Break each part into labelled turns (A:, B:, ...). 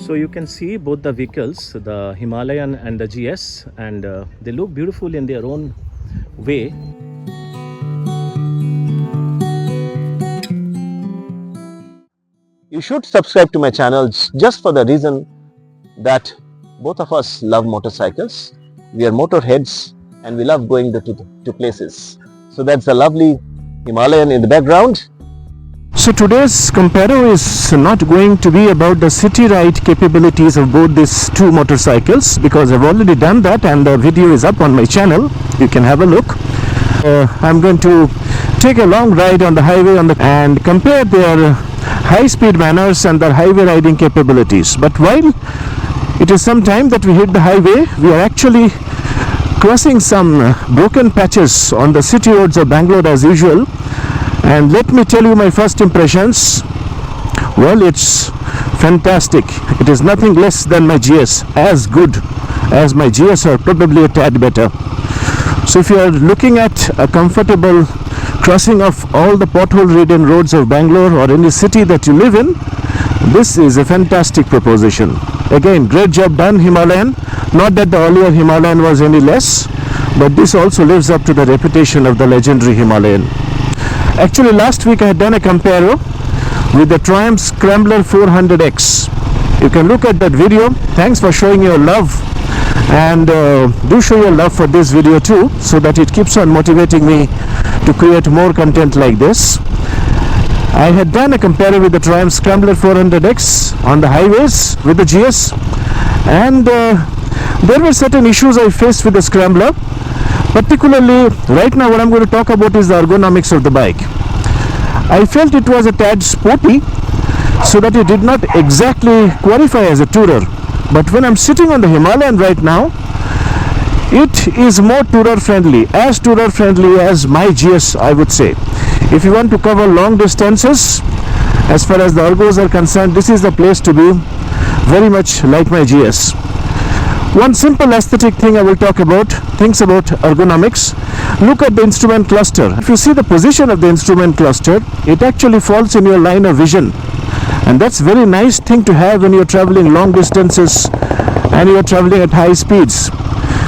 A: So you can see both the vehicles, the Himalayan and the GS, and they look beautiful in their own way.
B: You should subscribe to my channel just for the reason that both of us love motorcycles. We are motorheads and we love going to places. So that's the lovely Himalayan in the background.
A: So today's comparo is not going to be about the city ride capabilities of both these two motorcycles, because I've already done that and the video is up on my channel. You can have a look. I'm going to take a long ride on the highway and compare their high-speed manners and their highway riding capabilities. But while it is some time that we hit the highway, we are actually crossing some broken patches on the city roads of Bangalore as usual. And let me tell you my first impressions. Well, it's fantastic. It is nothing less than my GS, as good as my GS or probably a tad better. So if you are looking at a comfortable crossing of all the pothole-ridden roads of Bangalore or any city that you live in, this is a fantastic proposition. Again, great job done, Himalayan. Not that the earlier Himalayan was any less, but this also lives up to the reputation of the legendary Himalayan. Actually, last week I had done a comparo with the Triumph Scrambler 400X. You can look at that video. Thanks for showing your love, and do show your love for this video too, so that it keeps on motivating me to create more content like this. I had done a compare with the Triumph Scrambler 400X on the highways with the GS, and there were certain issues I faced with the Scrambler. Particularly right now what I'm going to talk about is the ergonomics of the bike. I felt it was a tad sporty, so that it did not exactly qualify as a tourer. But when I'm sitting on the Himalayan right now, it is more tourer friendly, as tourer friendly as my GS, I would say. If you want to cover long distances, as far as the ergos are concerned, this is the place to be, very much like my GS. One simple aesthetic thing I will talk about, things about ergonomics. Look at the instrument cluster. If you see the position of the instrument cluster, it actually falls in your line of vision. And that's a very nice thing to have when you're traveling long distances and you're traveling at high speeds,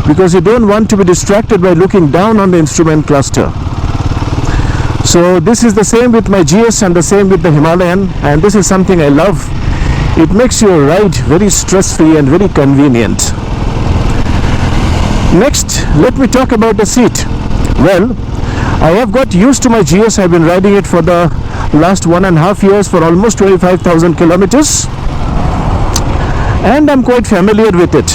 A: because you don't want to be distracted by looking down on the instrument cluster. So this is the same with my GS and the same with the Himalayan, and this is something I love. It makes your ride very stress-free and very convenient. Next, let me talk about the seat. Well, I have got used to my GS. I've been riding it for the last 1.5 years for almost 25,000 kilometers, and I'm quite familiar with it.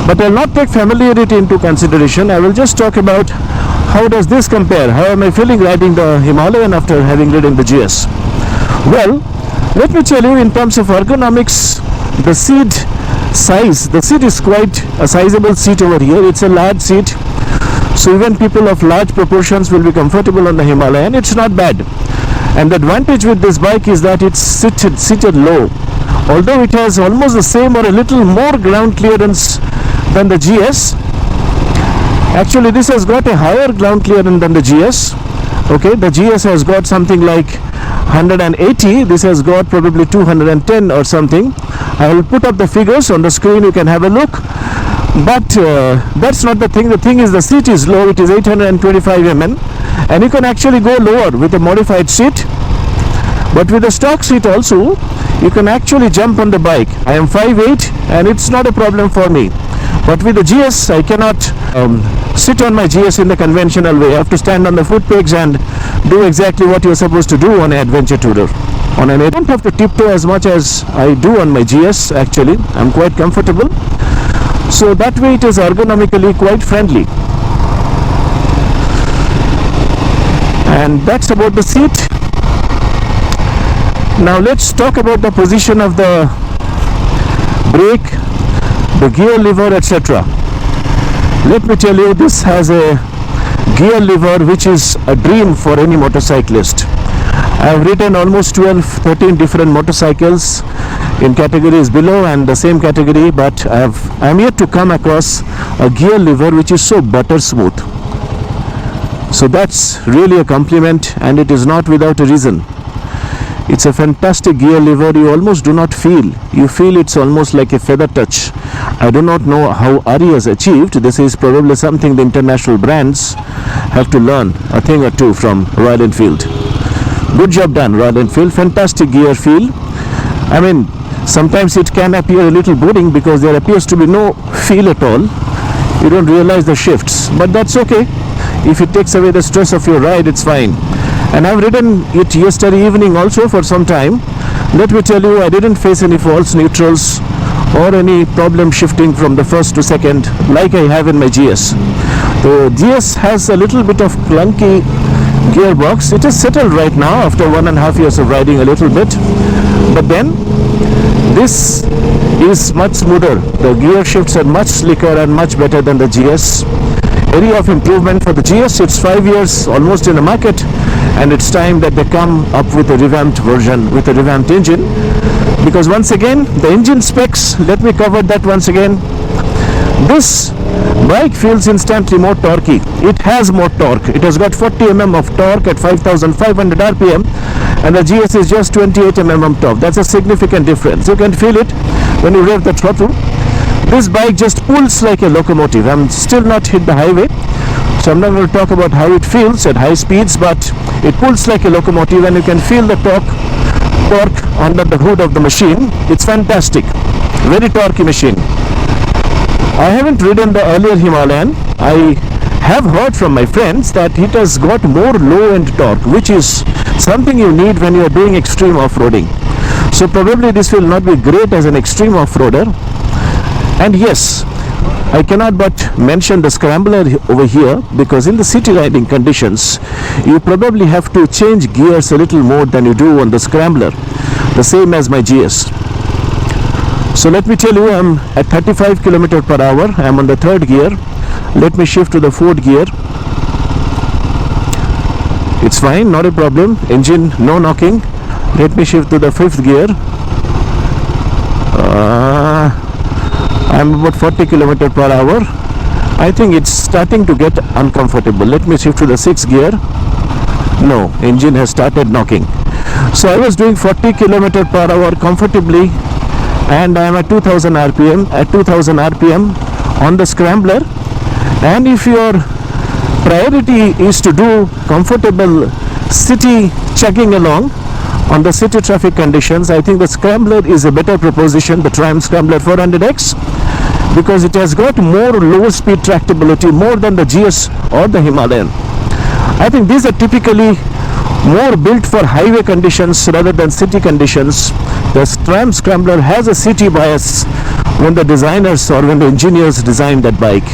A: But I'll not take familiarity into consideration. I will just talk about how does this compare, how am I feeling riding the Himalayan after having ridden the GS. Well, let me tell you, in terms of ergonomics, the seat size, the seat is quite a sizable seat over here. It's a large seat, so even people of large proportions will be comfortable on the Himalayan. It's not bad, and the advantage with this bike is that it's seated low. Although it has almost the same or a little more ground clearance than the GS, actually this has got a higher ground clearance than the GS. Okay, the GS has got something like 180, this has got probably 210 or something. I will put up the figures on the screen, you can have a look. But that's not the thing. The thing is the seat is low, it is 825 mm, and you can actually go lower with a modified seat. But with the stock seat also, you can actually jump on the bike. I am 5'8", and it's not a problem for me. But with the GS, I cannot sit on my GS in the conventional way. I have to stand on the foot pegs and do exactly what you're supposed to do on an adventure tourer. I don't have to tiptoe as much as I do on my GS actually. I'm quite comfortable. So that way it is ergonomically quite friendly. And that's about the seat. Now let's talk about the position of the brake, the gear lever, etc. Let me tell you, this has a gear lever which is a dream for any motorcyclist. I have ridden almost 12-13 different motorcycles in categories below and the same category, but I am yet to come across a gear lever which is so butter smooth. So that's really a compliment, and it is not without a reason. It's a fantastic gear lever. You almost do not feel. You feel it's almost like a feather touch. I do not know how RE has achieved. This is probably something the international brands have to learn a thing or two from Royal Enfield. Good job done, Royal Enfield. Fantastic gear feel. I mean, sometimes it can appear a little boring because there appears to be no feel at all. You don't realize the shifts, but that's okay. If it takes away the stress of your ride, it's fine. And I've ridden it yesterday evening also for some time. Let me tell you, I didn't face any false neutrals or any problem shifting from the first to second like I have in my GS. The GS has a little bit of clunky gearbox. It is settled right now after 1.5 years of riding a little bit. But then this is much smoother. The gear shifts are much slicker and much better than the GS. Area of improvement for the GS. It's 5 years almost in the market, and it's time that they come up with a revamped version with a revamped engine, because once again the engine specs, let me cover that once again. This bike feels instantly more torquey. It has more torque. It has got 40 mm of torque at 5,500 rpm, and the GS is just 28 mm top. That's a significant difference. You can feel it when you rev the throttle. This bike just pulls like a locomotive. I'm still not hit the highway, so I'm not going to talk about how it feels at high speeds, but it pulls like a locomotive and you can feel the torque under the hood of the machine. It's fantastic. Very torquey machine. I haven't ridden the earlier Himalayan. I have heard from my friends that it has got more low-end torque, which is something you need when you are doing extreme off-roading. So probably this will not be great as an extreme off-roader. And yes, I cannot but mention the scrambler over here, because in the city riding conditions you probably have to change gears a little more than you do on the scrambler, the same as my GS. So let me tell you, I'm at 35 km/h. I'm on the third gear. Let me shift to the fourth gear. It's fine, not a problem. Engine, no knocking. Let me shift to the fifth gear. I'm about 40 km/h. I think it's starting to get uncomfortable. Let me shift to the sixth gear. No, engine has started knocking. So I was doing 40 km/h comfortably, and I am at 2000 rpm. At 2000 rpm on the scrambler, and if your priority is to do comfortable city chugging along on the city traffic conditions, I think the scrambler is a better proposition, the Triumph Scrambler 400X, because it has got more low speed tractability, more than the GS or the Himalayan. I think these are typically more built for highway conditions rather than city conditions. The Triumph Scrambler has a city bias when the designers or when the engineers designed that bike.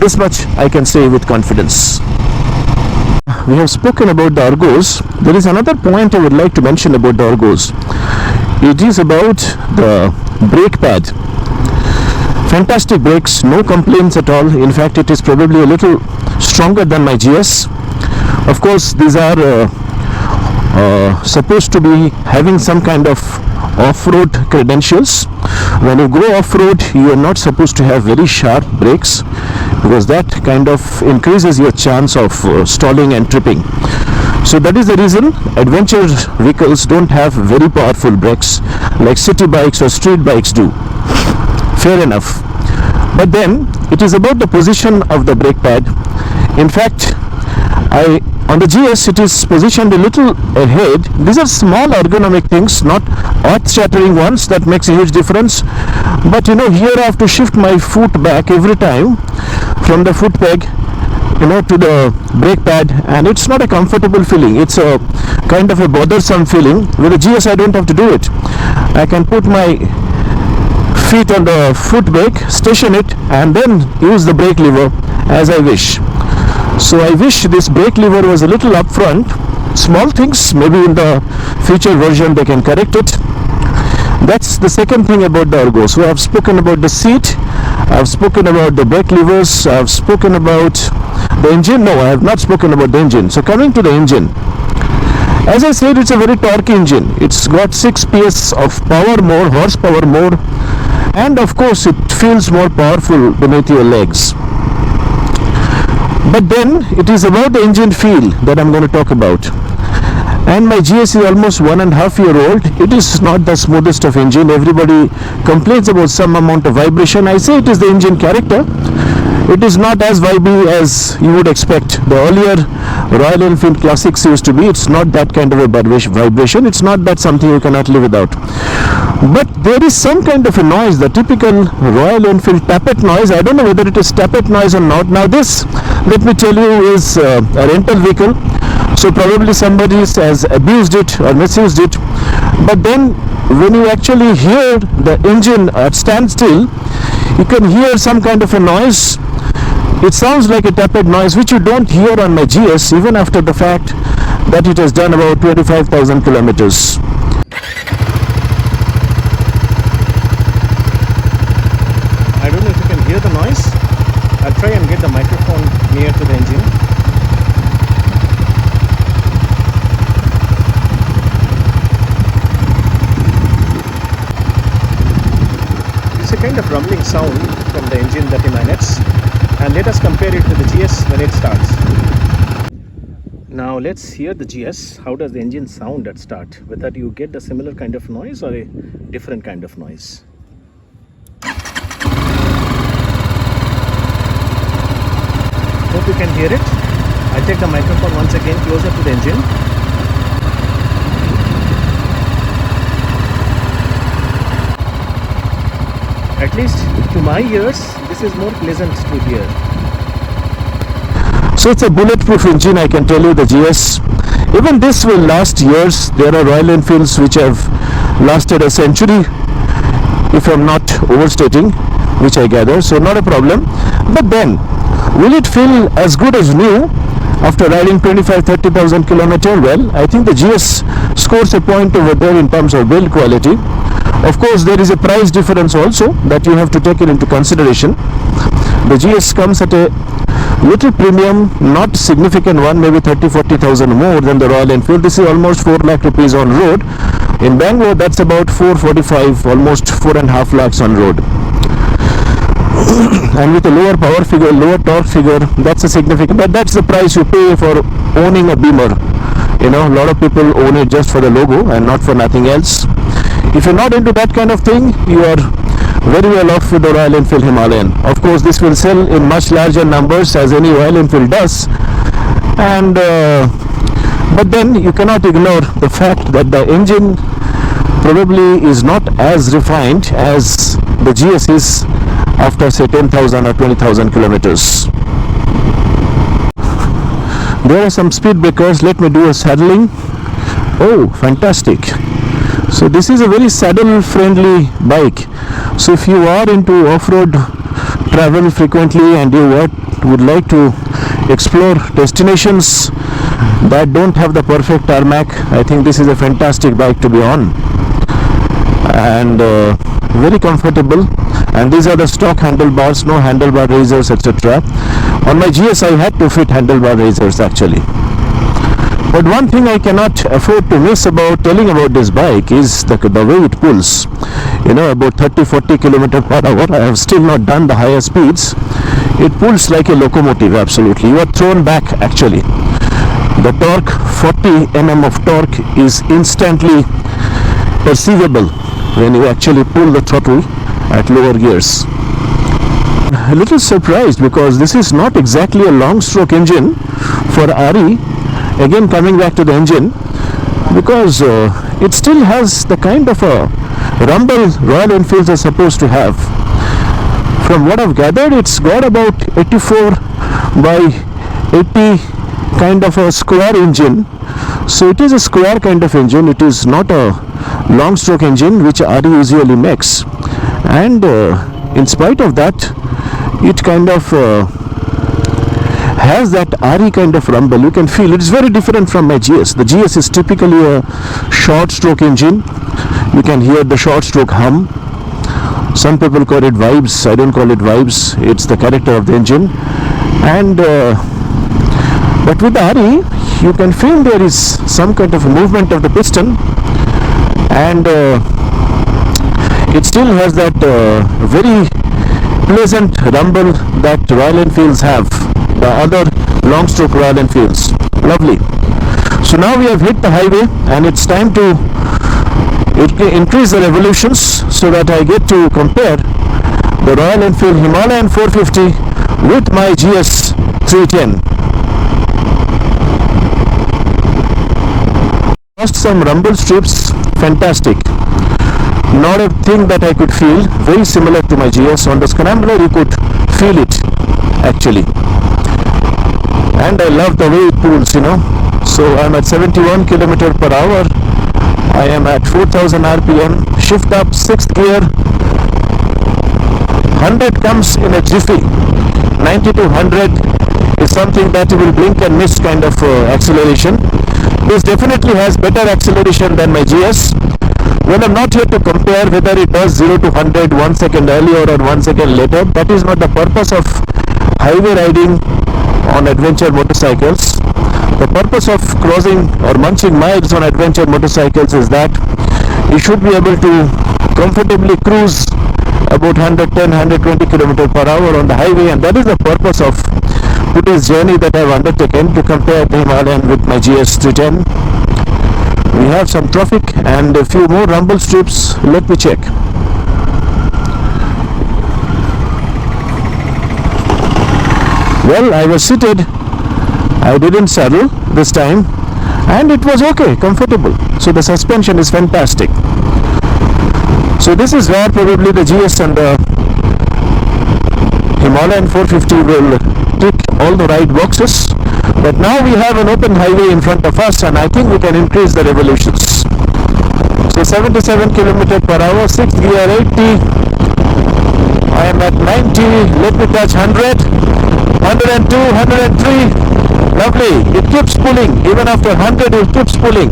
A: This much I can say with confidence. We have spoken about the ergos. There is another point I would like to mention about the ergos. It is about the brake pad. Fantastic brakes, no complaints at all. In fact, it is probably a little stronger than my GS. Of course, these are supposed to be having some kind of off-road credentials. When you go off-road, you are not supposed to have very sharp brakes, because that kind of increases your chance of stalling and tripping. So that is the reason adventure vehicles don't have very powerful brakes like city bikes or street bikes do. Fair enough. But then it is about the position of the brake pad. In fact, on the GS it is positioned a little ahead. These are small ergonomic things, not earth-shattering ones, that makes a huge difference. But you know, here I have to shift my foot back every time from the foot peg, you know, to the brake pad, and it's not a comfortable feeling. It's a kind of a bothersome feeling. With the GS I don't have to do it. I can put my feet on the foot brake, station it, and then use the brake lever as I wish. So I wish this brake lever was a little up front. Small things, maybe in the future version they can correct it. That's the second thing about the ergo. So I have spoken about the seat, I have spoken about the brake levers, I have spoken about the engine. No, I have not spoken about the engine. So coming to the engine, as I said, it's a very torquey engine. It's got 6 PS of power more, horsepower more, and of course it feels more powerful beneath your legs. But then it is about the engine feel that I'm going to talk about. and my GS is almost 1.5 year old. It is not the smoothest of engine. Everybody complains about some amount of vibration. I say it is the engine character. It is not as vibey as you would expect. The earlier Royal Enfield Classics used to be. It's not that kind of a vibration. It's not that something you cannot live without. But there is some kind of a noise, the typical Royal Enfield tappet noise. I don't know whether it is tappet noise or not. Now this, let me tell you, is a rental vehicle. So probably somebody has abused it or misused it. But then when you actually hear the engine at standstill, you can hear some kind of a noise. It sounds like a tappet noise, which you don't hear on my GS even after the fact that it has done about 25,000 kilometers. I don't know if you can hear the noise. I'll try and get the microphone near to the engine. It's a kind of rumbling sound from the engine that emanates. And let us compare it to the GS when it starts. Now let's hear the GS. How does the engine sound at start? Whether you get the similar kind of noise or a different kind of noise. Hope you can hear it. I take the microphone once again closer to the engine. At least to my ears, this is more pleasant to hear. So it's a bulletproof engine, I can tell you, the GS. Even this will last years. There are Royal Enfields which have lasted a century, if I'm not overstating, which I gather, so not a problem. But then, will it feel as good as new after riding 25-30,000 kilometers? Well, I think the GS scores a point over there in terms of build quality. Of course, there is a price difference also that you have to take it into consideration. The GS comes at a little premium, not significant one, maybe 30-40,000 more than the Royal Enfield. This is almost 4 lakh rupees on road. In Bangalore, that's about 445, almost 4.5 lakhs on road. And with a lower power figure, lower torque figure, that's a significant, but that's the price you pay for owning a Beamer. You know, a lot of people own it just for the logo and not for nothing else. If you're not into that kind of thing, you are very well off with the Royal Enfield Himalayan. Of course, this will sell in much larger numbers as any Royal Enfield does. And but then you cannot ignore the fact that the engine probably is not as refined as the GS is after say 10,000 or 20,000 kilometers. There are some speed breakers. Let me do a saddling. Oh, fantastic. So this is a very saddle friendly bike. So if you are into off-road travel frequently and you would like to explore destinations that don't have the perfect tarmac, I think this is a fantastic bike to be on. And very comfortable. And these are the stock handlebars, no handlebar raisers, etc. On my GS I had to fit handlebar raisers actually. But one thing I cannot afford to miss about telling about this bike is the way it pulls. You know, about 30-40 km per hour. I have still not done the higher speeds. It pulls like a locomotive, absolutely. You are thrown back actually. The torque, 40 mm of torque is instantly perceivable when you actually pull the throttle at lower gears. A little surprised because this is not exactly a long stroke engine for RE. Again, coming back to the engine, because it still has the kind of a rumble Royal Enfields are supposed to have. From what I've gathered, it's got about 84 by 80 kind of a square engine. So it is a square kind of engine. It is not a long stroke engine which RE usually makes. And in spite of that, it kind of has that RE kind of rumble. You can feel it's very different from my GS. The GS is typically a short stroke engine. You can hear the short stroke hum. Some people call it vibes. I don't call it vibes. It's the character of the engine. And but with the RE, you can feel there is some kind of a movement of the piston, and it still has that very pleasant rumble that Royal Enfields have. The other long stroke Royal Enfields. Lovely. So now we have hit the highway and it's time to increase the revolutions so that I get to compare the Royal Enfield Himalayan 450 with my GS310. Lost some rumble strips, fantastic. Not a thing that I could feel, very similar to my GS. On the scrambler you could feel it actually. And I love the way it pulls, So I'm at 71 km per hour. I am at 4000 RPM, shift up, 6th gear. 100 comes in a jiffy. 90 to 100 is something that you will blink and miss kind of acceleration. This definitely has better acceleration than my GS. Well, I'm not here to compare whether it does 0 to 100 1 second earlier or 1 second later. That is not the purpose of highway riding on adventure motorcycles. The purpose of crossing or munching miles on adventure motorcycles is that you should be able to comfortably cruise about 110-120 km per hour on the highway, and that is the purpose of today's journey that I have undertaken to compare the Himalayan with my GS310. We have some traffic and a few more rumble strips. Let me check. Well, I was seated. I didn't saddle this time and it was okay, comfortable. So the suspension is fantastic. So this is where probably the GS and the Himalayan 450 will tick all the right boxes. But now we have an open highway in front of us and I think we can increase the revolutions. So 77 km per hour, 6th gear, 80. I am at 90. Let me touch 100. 102, 103. Lovely. It keeps pulling. Even after 100 it keeps pulling.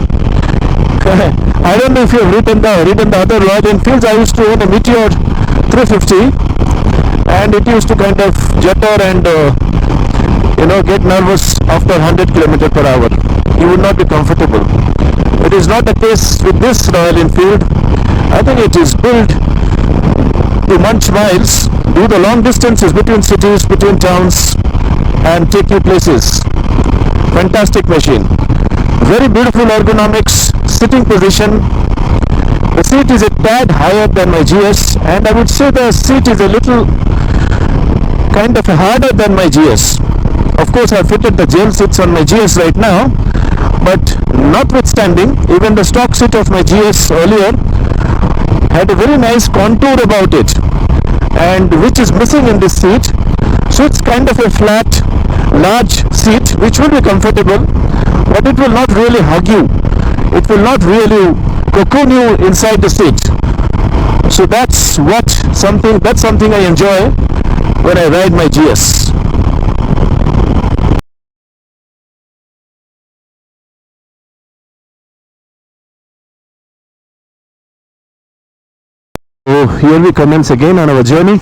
A: I don't know if you have ridden the other Royal Enfields. I used to own a Meteor 350 and it used to kind of jutter and get nervous after 100 km per hour. You would not be comfortable. It is not the case with this Royal Enfield. I think it is built to munch miles, do the long distances between cities, between towns and take you places. Fantastic machine. Very beautiful ergonomics, sitting position. The seat is a tad higher than my GS and I would say the seat is a little kind of harder than my GS. Of course, I fitted the gel seats on my GS right now, but notwithstanding, even the stock seat of my GS earlier had a very nice contour about it, and which is missing in this seat. So it's kind of a flat, large seat which will be comfortable, but it will not really hug you. It will not really cocoon you inside the seat. So that's something I enjoy when I ride my GS. So here we commence again on our journey.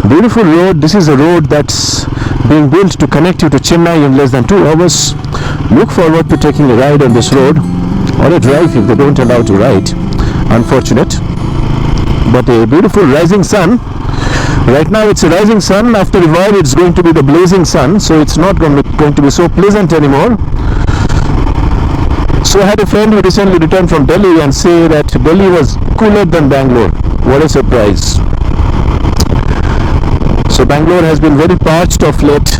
A: Beautiful road. This is a road that's being built to connect you to Chennai in less than 2 hours. Look forward to taking a ride on this road, or a drive if they don't allow to ride. Unfortunate. But a beautiful rising sun. Right now it's a rising sun. After a while it's going to be the blazing sun, so it's not going to be so pleasant anymore. So I had a friend who recently returned from Delhi and say that Delhi was cooler than Bangalore. What a surprise. So Bangalore has been very parched of late.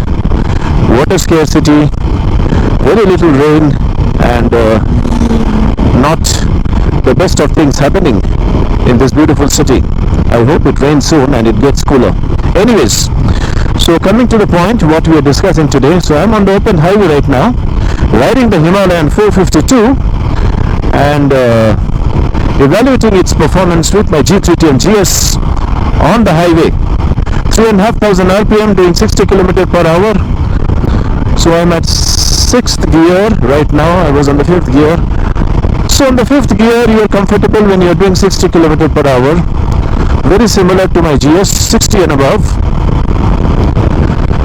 A: Water scarcity, very little rain, and not the best of things happening in this beautiful city. I hope it rains soon and it gets cooler. Anyways, so coming to the point, what we are discussing today. So I'm on the open highway right now, riding the Himalayan 452 and evaluating its performance with my G310 GS on the highway. 3,500 RPM doing 60 km per hour. So I'm at 6th gear right now. I was on the 5th gear. So on the 5th gear you're comfortable when you're doing 60 km per hour. Very similar to my GS, 60 and above.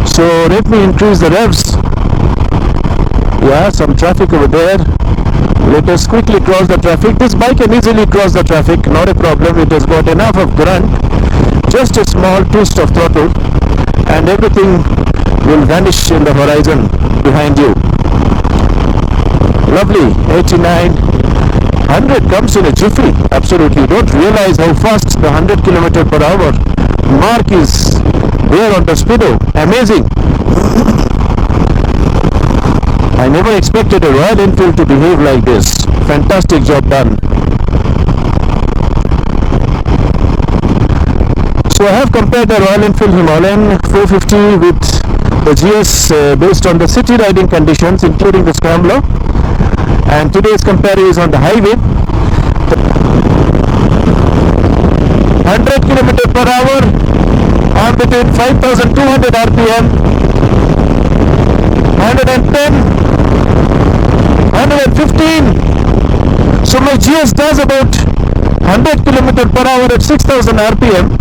A: So let me increase the revs. Yeah, some traffic over there. Let us quickly cross the traffic. This bike can easily cross the traffic, not a problem. It has got enough of grunt, just a small twist of throttle and everything will vanish in the horizon behind you. Lovely. 89. 100 comes in a jiffy. Absolutely. You don't realize how fast the 100 km per hour mark is there on the speedo. Amazing. I never expected a Royal Enfield to behave like this. Fantastic job done. So I have compared the Royal Enfield Himalayan 450 with the GS based on the city riding conditions, including the scrambler. And today's comparison is on the highway. 100 km per hour on between 5,200 RPM, 110, 115. So my GS does about 100 km per hour at 6,000 RPM,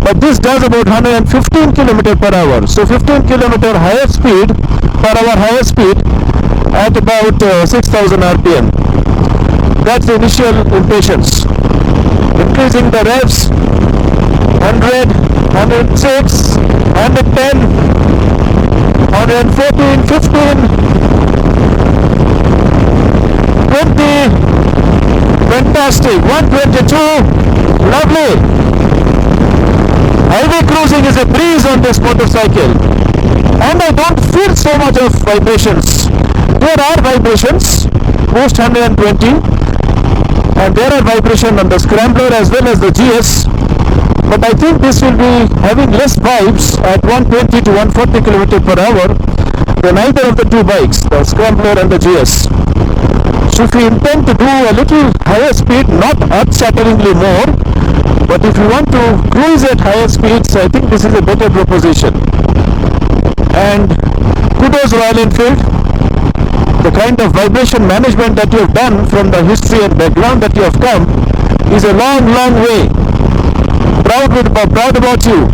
A: but this does about 115 km per hour. So 15 km higher speed per hour higher speed at about 6,000 RPM. That's the initial impatience. Increasing the revs, 100, 106, 110, 114, 15, 20, fantastic, 122, lovely. Highway cruising is a breeze on this motorcycle, and I don't feel so much of vibrations. There are vibrations post 120, and there are vibrations on the scrambler as well as the GS, but I think this will be having less vibes at 120 to 140 km per hour than either of the two bikes, the scrambler and the GS. So if you intend to do a little higher speed, not earth-shatteringly more, but if you want to cruise at higher speeds, I think this is a better proposition. And kudos Royal Enfield. The kind of vibration management that you have done from the history and background that you have come is a long, long way. Proud about you.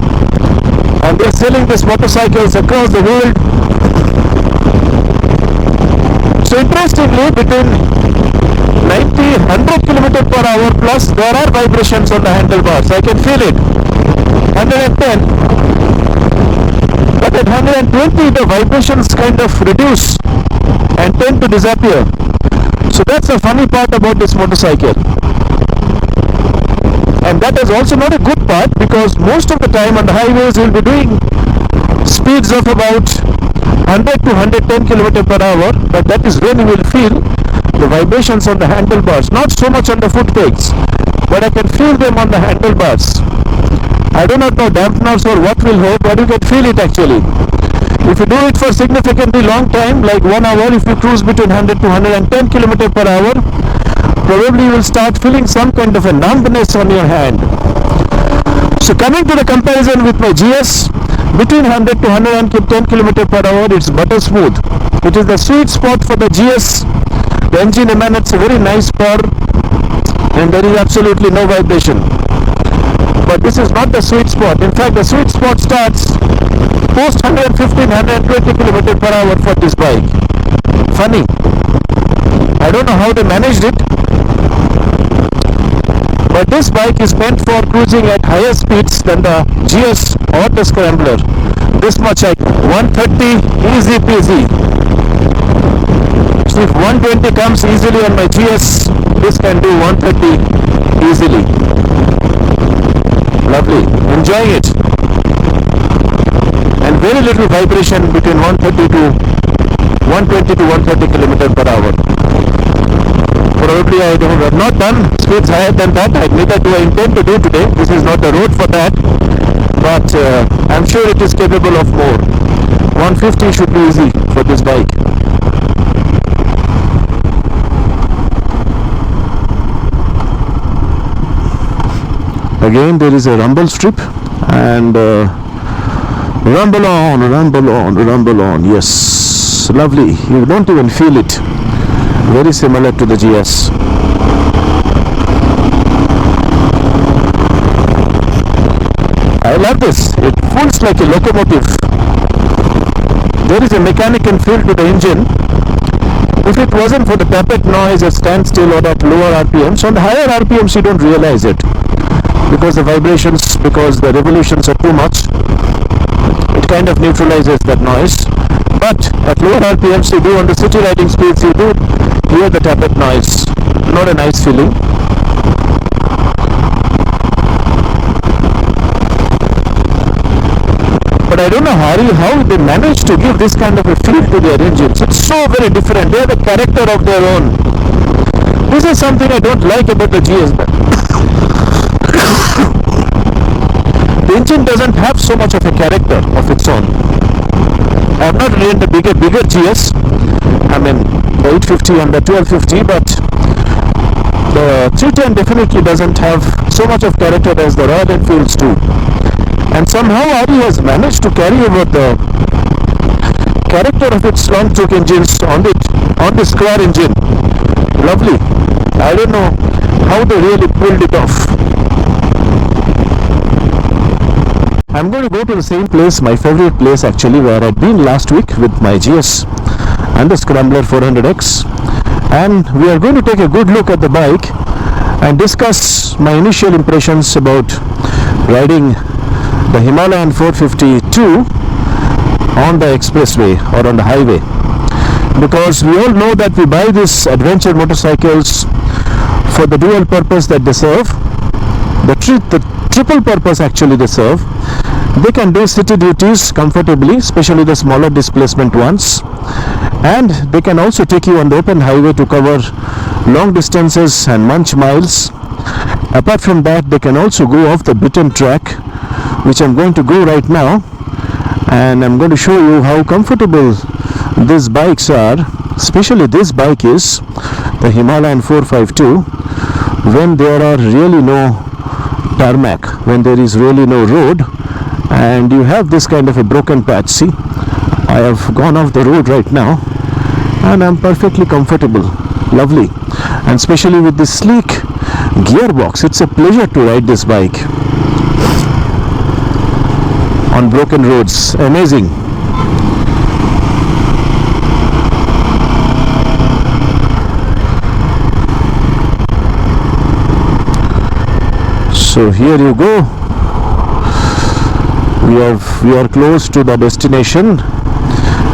A: And they are selling these motorcycles across the world. So interestingly, between 90, 100 km per hour plus, there are vibrations on the handlebars. I can feel it. 110. But at 120, the vibrations kind of reduce and tend to disappear. So that's the funny part about this motorcycle. And that is also not a good part, because most of the time on the highways you'll be doing speeds of about 100 to 110 km per hour, but that is when you will feel the vibrations on the handlebars, not so much on the foot pegs, but I can feel them on the handlebars. I do not know dampeners or what will help, but you can feel it actually. If you do it for significantly long time, like 1 hour, if you cruise between 100 to 110 km per hour, probably you will start feeling some kind of a numbness on your hand. So coming to the comparison with my GS, between 100 to 110 km per hour, it's butter smooth. It is the sweet spot for the GS. The engine emanates a very nice purr, and there is absolutely no vibration. But this is not the sweet spot. In fact, the sweet spot starts post 115, 120 km per hour for this bike. Funny. I don't know how they managed it, but this bike is meant for cruising at higher speeds than the GS or the scrambler. This much 130 easy peasy. So if 120 comes easily on my GS, this can do 130 easily. Lovely, enjoying it. And very little vibration between 120 to 130 km per hour. Probably I have not done speeds higher than that, neither do I intend to do today. This is not the road for that, but I'm sure it is capable of more. 150 should be easy for this bike. Again there is a rumble strip, and rumble on, rumble on, rumble on. Yes, lovely. You don't even feel it. Very similar to the GS. I love this. It feels like a locomotive. There is a mechanical feel to the engine. If it wasn't for the tappet noise at standstill or at lower RPMs, on the higher RPMs you don't realize it, because the vibrations, because the revolutions are too much. It kind of neutralizes that noise. But at lower RPMs you do, on the city riding speeds you do hear the tappet noise. Not a nice feeling. But I don't know how they managed to give this kind of a feel to their engines. It's so very different. They have a character of their own. This is something I don't like about the GS. The engine doesn't have so much of a character of its own. I have not ridden the bigger GS. I mean the 850 and the 1250, but the 310 definitely doesn't have so much of character as the Royal Enfields do. And somehow RE has managed to carry over the character of its long stroke engines on the square engine. Lovely. I don't know how they really pulled it off. I'm going to go to the same place, my favorite place actually, where I'd been last week with my GS and the Scrambler 400X, and we are going to take a good look at the bike and discuss my initial impressions about riding the Himalayan 452 on the expressway or on the highway, because we all know that we buy these adventure motorcycles for the dual purpose that they serve, the triple purpose actually they serve. They can do city duties comfortably, especially the smaller displacement ones, and they can also take you on the open highway to cover long distances and munch miles. Apart from that, they can also go off the beaten track, which I'm going to go right now, and I'm going to show you how comfortable these bikes are. Especially this bike is the Himalayan 452, when there are really no tarmac, when there is really no road and you have this kind of a broken patch. See, I have gone off the road right now and I'm perfectly comfortable. Lovely. And especially with this sleek gearbox, it's a pleasure to ride this bike on broken roads. Amazing. So here you go. We are close to the destination.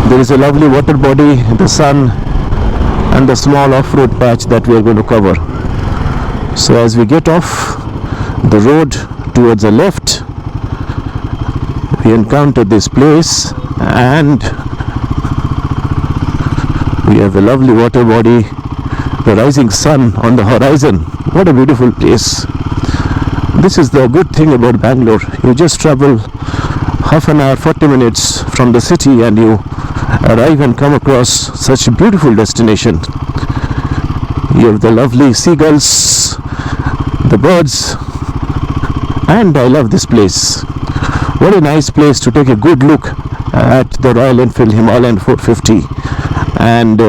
A: There is a lovely water body, the sun, and the small off-road patch that we are going to cover. So as we get off the road towards the left, we encounter this place and we have a lovely water body, the rising sun on the horizon. What a beautiful place. This is the good thing about Bangalore. You just travel half an hour, 40 minutes from the city and you arrive and come across such a beautiful destination. You have the lovely seagulls, the birds, and I love this place. What a nice place to take a good look at the Royal Enfield Himalayan 450 and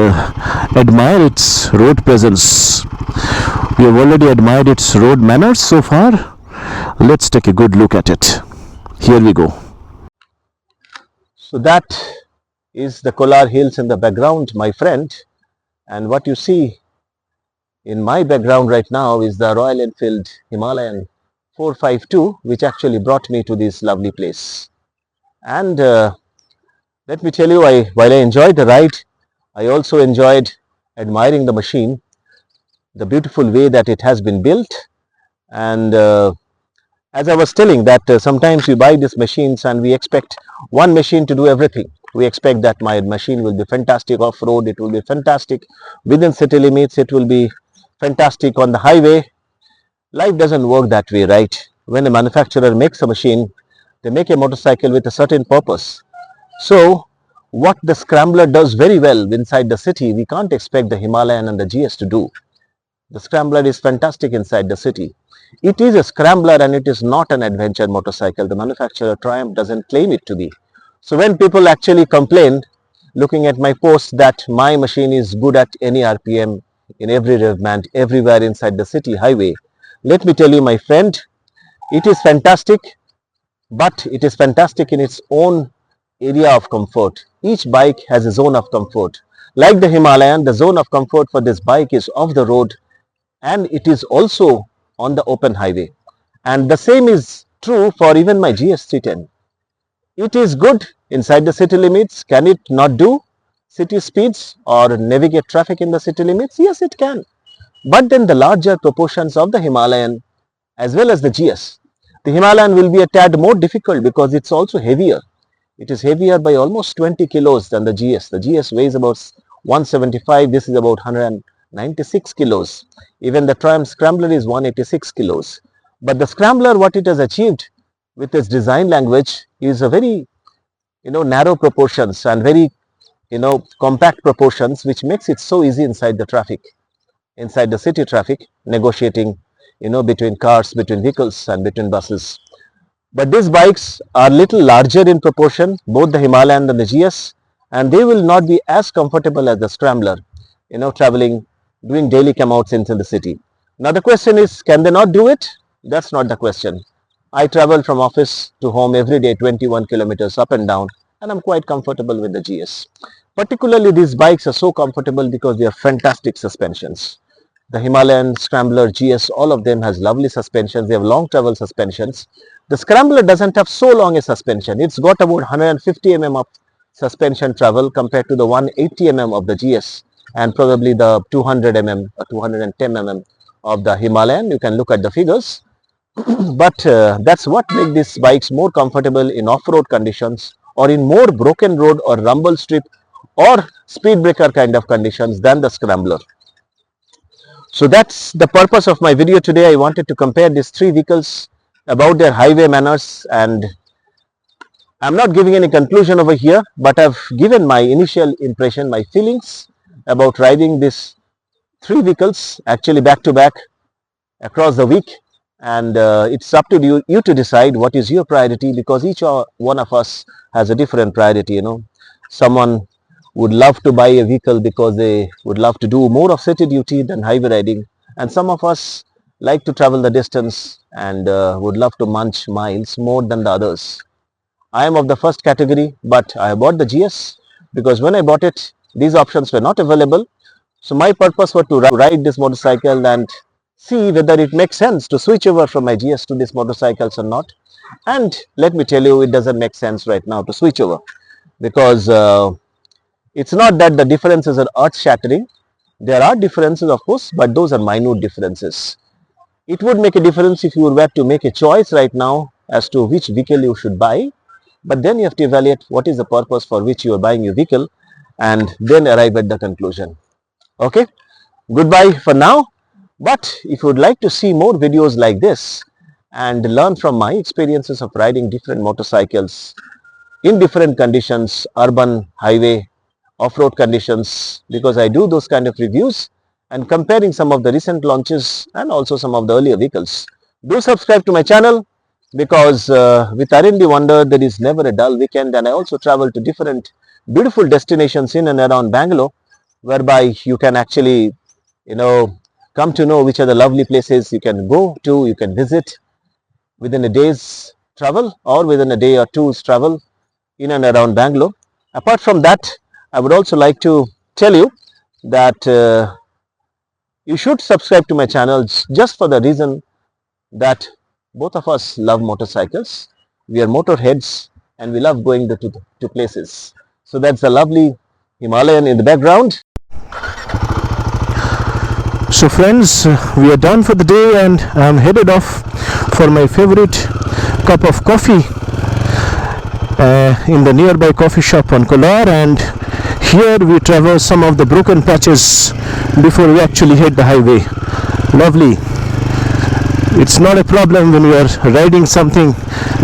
A: admire its road presence. We have already admired its road manners so far. Let's take a good look at it. Here we go. So that is the Kolar Hills in the background, my friend, and what you see in my background right now is the Royal Enfield Himalayan 452, which actually brought me to this lovely place. And let me tell you, while I enjoyed the ride, I also enjoyed admiring the machine, the beautiful way that it has been built. And as I was telling that sometimes we buy these machines and we expect one machine to do everything. We expect that my machine will be fantastic off-road, it will be fantastic within city limits, it will be fantastic on the highway. Life doesn't work that way, right? When a manufacturer makes a machine, they make a motorcycle with a certain purpose. So what the Scrambler does very well inside the city, we can't expect the Himalayan and the GS to do. The Scrambler is fantastic inside the city. It is a Scrambler and it is not an adventure motorcycle. The manufacturer Triumph doesn't claim it to be. So when people actually complain, looking at my post, that my machine is good at any RPM, in every rev band, everywhere inside the city highway, let me tell you, my friend, it is fantastic, but it is fantastic in its own area of comfort. Each bike has a zone of comfort. Like the Himalayan, the zone of comfort for this bike is off the road and it is also on the open highway. And the same is true for even my GS310.
B: It is good inside the city limits. Can it not do city speeds or navigate traffic in the city limits? Yes, it can. But then the larger proportions of the Himalayan as well as the GS. The Himalayan will be a tad more difficult because it's also heavier. It is heavier by almost 20 kilos than the GS. The GS weighs about 175. This is about 196 kilos. Even the Triumph Scrambler is 186 kilos. But the Scrambler, what it has achieved with its design language is a very narrow proportions and very compact proportions, which makes it so easy inside the traffic, inside the city traffic, negotiating between cars, between vehicles and between buses. But these bikes are little larger in proportion, both the Himalayan and the GS, and they will not be as comfortable as the Scrambler, traveling, doing daily come-outs into the city. Now the question is, can they not do it? That's not the question. I travel from office to home every day 21 kilometers up and down, and I'm quite comfortable with the GS. Particularly these bikes are so comfortable because they are fantastic suspensions. The Himalayan, Scrambler, GS, all of them has lovely suspensions. They have long travel suspensions. The Scrambler doesn't have so long a suspension. It's got about 150 mm of suspension travel compared to the 180 mm of the GS and probably the 200 mm or 210 mm of the Himalayan. You can look at the figures. But that's what makes these bikes more comfortable in off-road conditions or in more broken road or rumble strip or speed breaker kind of conditions than the Scrambler. So that's the purpose of my video today. I wanted to compare these three vehicles about their highway manners, and I'm not giving any conclusion over here, but I've given my initial impression, my feelings about riding these three vehicles actually back to back across the week. And it's up to you to decide what is your priority, because each one of us has a different priority. Someone would love to buy a vehicle because they would love to do more of city duty than highway riding, and some of us like to travel the distance and would love to munch miles more than the others. I am of the first category, but I bought the GS because when I bought it, these options were not available. So my purpose was to ride this motorcycle and see whether it makes sense to switch over from my GS to these motorcycles or not. And let me tell you, it doesn't make sense right now to switch over, because it's not that the differences are earth-shattering. There are differences, of course, but those are minute differences. It would make a difference if you were to make a choice right now as to which vehicle you should buy, but then you have to evaluate what is the purpose for which you are buying your vehicle and then arrive at the conclusion. Okay, goodbye for now. But if you would like to see more videos like this and learn from my experiences of riding different motorcycles in different conditions, urban, highway, off-road conditions, because I do those kind of reviews and comparing some of the recent launches and also some of the earlier vehicles. Do subscribe to my channel, because with R&D Wonder there is never a dull weekend, and I also travel to different beautiful destinations in and around Bangalore, whereby you can actually come to know which are the lovely places you can go to, you can visit within a day's travel or within a day or two's travel in and around Bangalore. Apart from that, I would also like to tell you that you should subscribe to my channel just for the reason that both of us love motorcycles. We are motorheads and we love going to places. So that's a lovely Himalayan in the background.
A: So friends, we are done for the day and I'm headed off for my favorite cup of coffee in the nearby coffee shop on Kolar, and here we traverse some of the broken patches before we actually hit the highway. Lovely. It's not a problem when you are riding something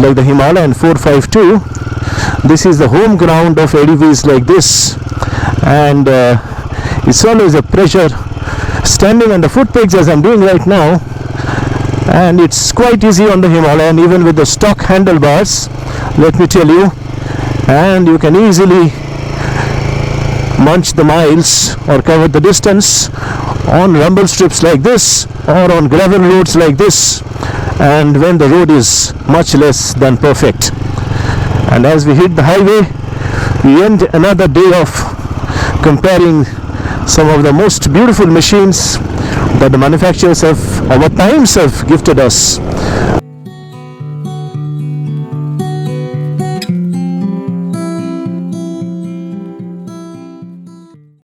A: like the Himalayan 452. This is the home ground of ADVs like this, and it's always a pleasure standing on the foot pegs as I'm doing right now, and it's quite easy on the Himalayan even with the stock handlebars, let me tell you, and you can easily munch the miles or cover the distance on rumble strips like this or on gravel roads like this, and when the road is much less than perfect. And as we hit the highway, we end another day of comparing some of the most beautiful machines that the manufacturers have, our times have gifted us.